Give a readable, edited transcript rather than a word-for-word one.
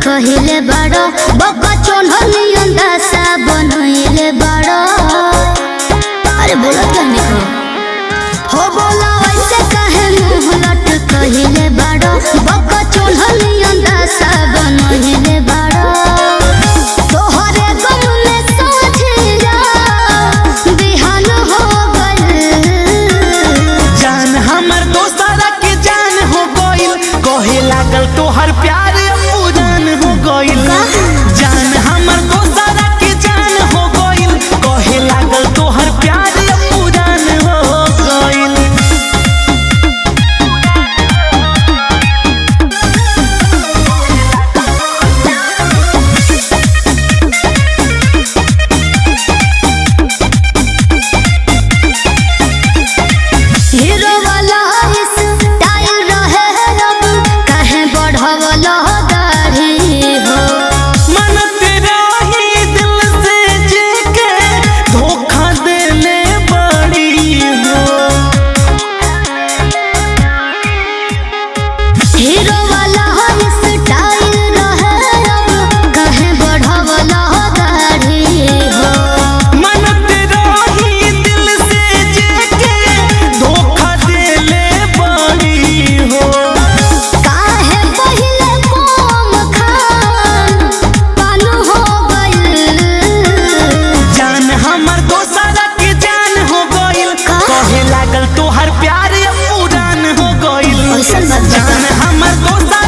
कहिले बड़ो बका चोनहली अंदासा बनइले बड़ो। अरे बोला क्या निको हो बोला वैसे काहे मुंह लट कहिले बड़ो बका चोनहली अंदासा बनइले बड़ो। तोहरे गम में सोचिया बिहान हो गइल जान हमर दोस्तारा के जान हो गइल कहे लागल तोहर प्यार पुरान हो गइल। जान हमर दोस्तारा के जान हो गइल कहे लागल तोहर प्यार पुरान हो गइल। हीरो वाला स्टाइल रहे अब काहे बढ़वला दाढ़ी हो। मन तेरा ही दिल से जेके धोखा देने बड़ी हो। हीरो वाला स्टाइल रहे अब काहे बढ़वला दाढ़ी हो। मन तेरा ही दिल से जेके धोखा देने बड़ी हो। काहे पहिले कोम खान पान हो गइल जान हमर दोस्तारा के जान हो गइल कहे लागल तोहर प्यार पुरान हो गइल। ऐसन बात बता। जान हमर दोस्तारा